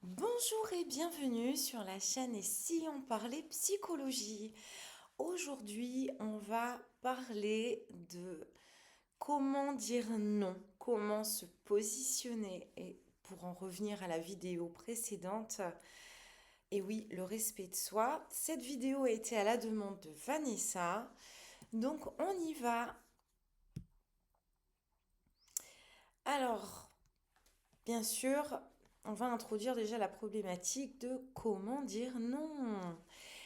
Bonjour et bienvenue sur la chaîne Et si on parlait psychologie? Aujourd'hui, on va parler de comment dire non, comment se positionner. Et pour en revenir à la vidéo précédente, et oui, le respect de soi. Cette vidéo a été à la demande de Vanessa. Donc on y va. Alors, bien sûr, on va introduire déjà la problématique de comment dire non.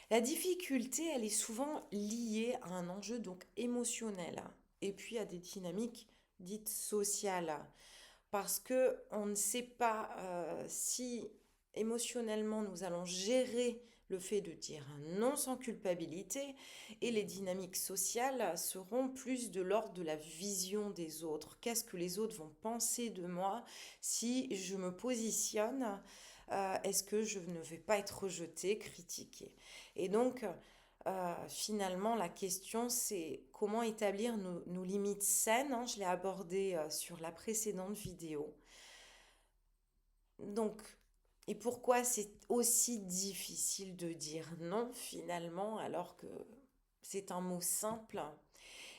La difficulté, elle est souvent liée à un enjeu donc émotionnel et puis à des dynamiques dites sociales parce que on ne sait pas si émotionnellement nous allons gérer le fait de dire un non sans culpabilité et les dynamiques sociales seront plus de l'ordre de la vision des autres. Qu'est-ce que les autres vont penser de moi si je me positionne? Est-ce que je ne vais pas être rejetée, critiquée? Et donc, finalement, la question, c'est comment établir nos limites saines, hein. Je l'ai abordé sur la précédente vidéo. Donc, et pourquoi c'est aussi difficile de dire non finalement alors que c'est un mot simple?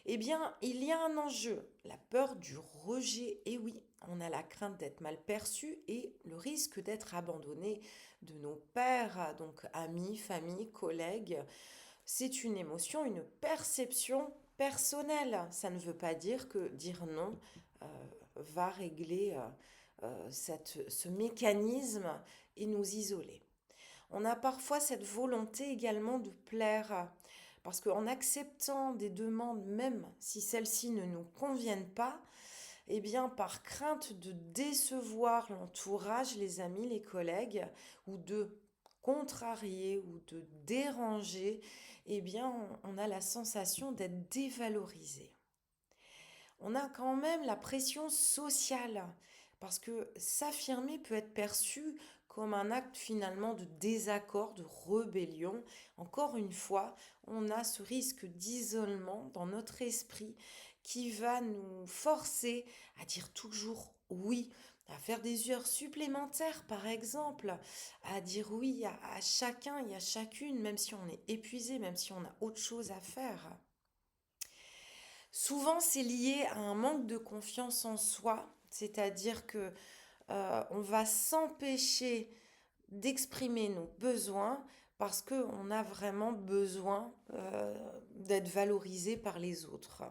Eh bien, il y a un enjeu, la peur du rejet. Et oui, on a la crainte d'être mal perçu et le risque d'être abandonné de nos pairs, donc amis, famille, collègues. C'est une émotion, une perception personnelle. Ça ne veut pas dire que dire non euh, va régler ce mécanisme et nous isoler. On a parfois cette volonté également de plaire, parce qu'en acceptant des demandes, même si celles-ci ne nous conviennent pas, eh bien, par crainte de décevoir l'entourage, les amis, les collègues, ou de contrarier ou de déranger, eh bien, on a la sensation d'être dévalorisé. On a quand même la pression sociale, parce que s'affirmer peut être perçu comme un acte finalement de désaccord, de rébellion. Encore une fois, on a ce risque d'isolement dans notre esprit qui va nous forcer à dire toujours oui, à faire des heures supplémentaires par exemple, à dire oui à chacun et à chacune, même si on est épuisé, même si on a autre chose à faire. Souvent, c'est lié à un manque de confiance en soi, c'est-à-dire que on va s'empêcher d'exprimer nos besoins parce qu'on a vraiment besoin d'être valorisé par les autres.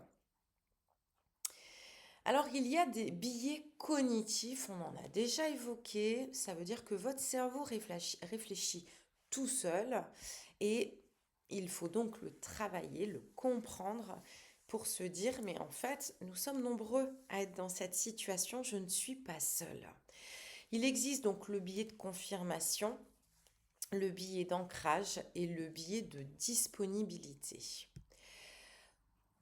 Alors, il y a des biais cognitifs, on en a déjà évoqué, ça veut dire que votre cerveau réfléchit tout seul et il faut donc le travailler, le comprendre pour se dire, mais en fait, nous sommes nombreux à être dans cette situation, je ne suis pas seule. Il existe donc le biais de confirmation, le biais d'ancrage et le biais de disponibilité.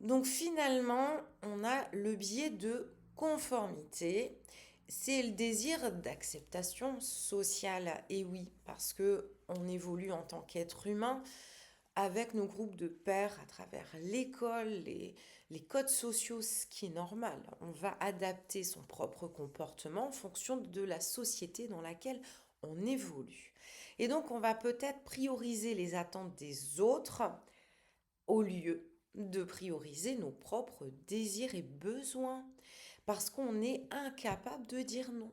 Donc finalement, on a le biais de conformité. C'est le désir d'acceptation sociale. Et oui, parce que on évolue en tant qu'être humain avec nos groupes de pairs à travers l'école, les codes sociaux, ce qui est normal. On va adapter son propre comportement en fonction de la société dans laquelle on évolue. Et donc, on va peut-être prioriser les attentes des autres au lieu de prioriser nos propres désirs et besoins, parce qu'on est incapable de dire non.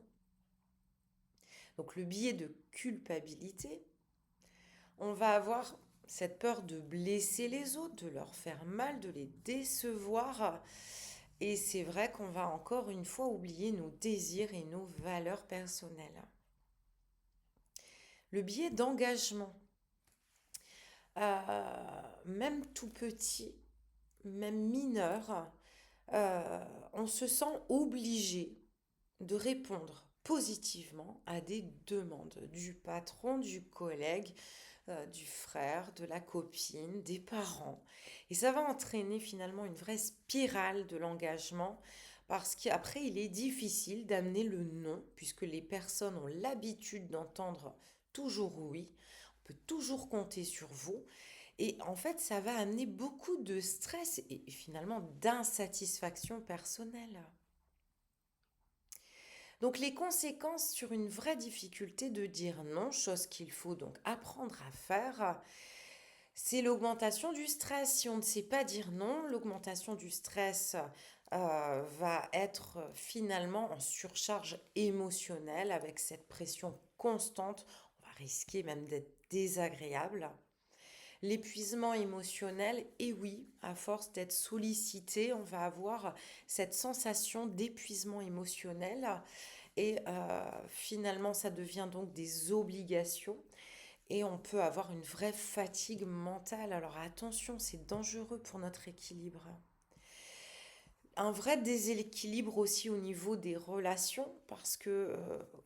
Donc le biais de culpabilité, on va avoir cette peur de blesser les autres, de leur faire mal, de les décevoir. Et c'est vrai qu'on va encore une fois oublier nos désirs et nos valeurs personnelles. Le biais d'engagement, même tout petit, même mineur, on se sent obligé de répondre positivement à des demandes du patron, du collègue, du frère, de la copine, des parents. Et ça va entraîner finalement une vraie spirale de l'engagement parce qu'après, il est difficile d'amener le non puisque les personnes ont l'habitude d'entendre toujours oui. On peut toujours compter sur vous. Et en fait, ça va amener beaucoup de stress et finalement d'insatisfaction personnelle. Donc les conséquences sur une vraie difficulté de dire non, chose qu'il faut donc apprendre à faire, c'est l'augmentation du stress. Si on ne sait pas dire non, l'augmentation du stress va être finalement en surcharge émotionnelle avec cette pression constante. On va risquer même d'être désagréable. L'épuisement émotionnel, et oui, à force d'être sollicité, on va avoir cette sensation d'épuisement émotionnel et finalement ça devient donc des obligations et on peut avoir une vraie fatigue mentale. Alors attention, c'est dangereux pour notre équilibre. Un vrai déséquilibre aussi au niveau des relations parce que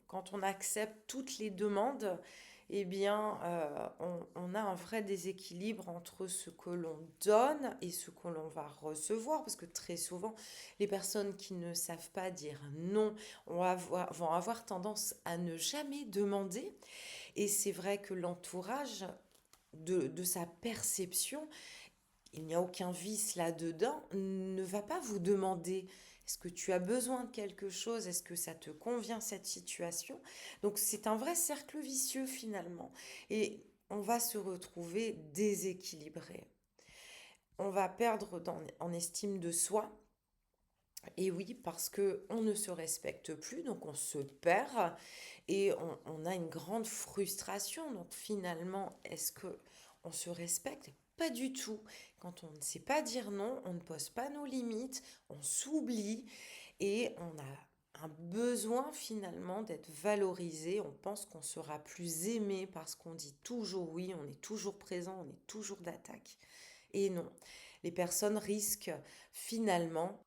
quand on accepte toutes les demandes, eh bien, on a un vrai déséquilibre entre ce que l'on donne et ce que l'on va recevoir. Parce que très souvent, les personnes qui ne savent pas dire non vont avoir tendance à ne jamais demander. Et c'est vrai que l'entourage de sa perception, il n'y a aucun vice là-dedans, ne va pas vous demander est-ce que tu as besoin de quelque chose, est-ce que ça te convient cette situation. Donc c'est un vrai cercle vicieux finalement. Et on va se retrouver déséquilibré. On va perdre en estime de soi. Et oui, parce que on ne se respecte plus, donc on se perd et on a une grande frustration. Donc finalement, est-ce que on se respecte? Pas du tout. Quand on ne sait pas dire non, on ne pose pas nos limites, on s'oublie et on a un besoin finalement d'être valorisé. On pense qu'on sera plus aimé parce qu'on dit toujours oui, on est toujours présent, on est toujours d'attaque. Et non, les personnes risquent finalement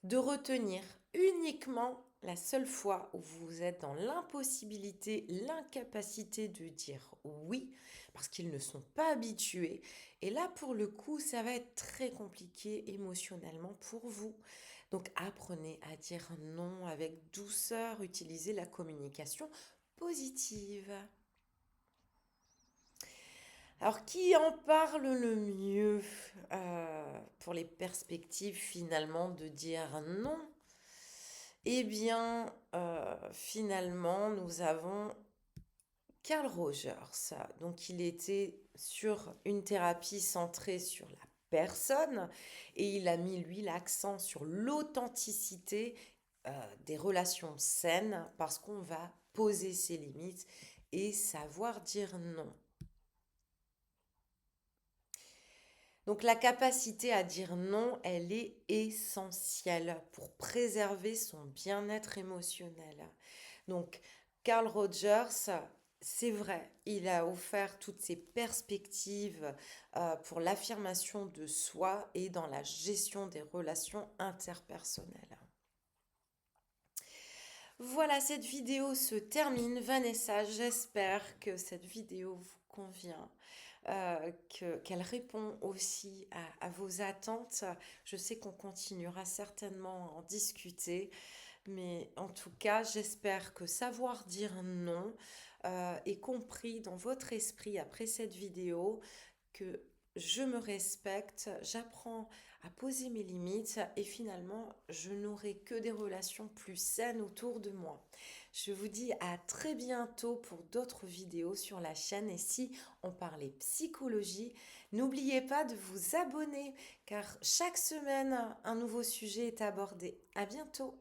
de retenir uniquement la seule fois où vous êtes dans l'impossibilité, l'incapacité de dire oui, parce qu'ils ne sont pas habitués. Et là, pour le coup, ça va être très compliqué émotionnellement pour vous. Donc apprenez à dire non avec douceur, utilisez la communication positive. Alors, qui en parle le mieux pour les perspectives finalement de dire non? Eh bien, finalement, nous avons Carl Rogers. Donc, il était sur une thérapie centrée sur la personne et il a mis, lui, l'accent sur l'authenticité des relations saines parce qu'on va poser ses limites et savoir dire non. Donc la capacité à dire non, elle est essentielle pour préserver son bien-être émotionnel. Donc Carl Rogers, c'est vrai, il a offert toutes ces perspectives pour l'affirmation de soi et dans la gestion des relations interpersonnelles. Voilà, cette vidéo se termine. Vanessa, j'espère que cette vidéo vous convient, qu'elle répond aussi à vos attentes. Je sais qu'on continuera certainement à en discuter, mais en tout cas, j'espère que savoir dire non est compris dans votre esprit après cette vidéo, que je me respecte, j'apprends à poser mes limites et finalement, je n'aurai que des relations plus saines autour de moi. Je vous dis à très bientôt pour d'autres vidéos sur la chaîne et si on parlait psychologie, n'oubliez pas de vous abonner car chaque semaine, un nouveau sujet est abordé. À bientôt!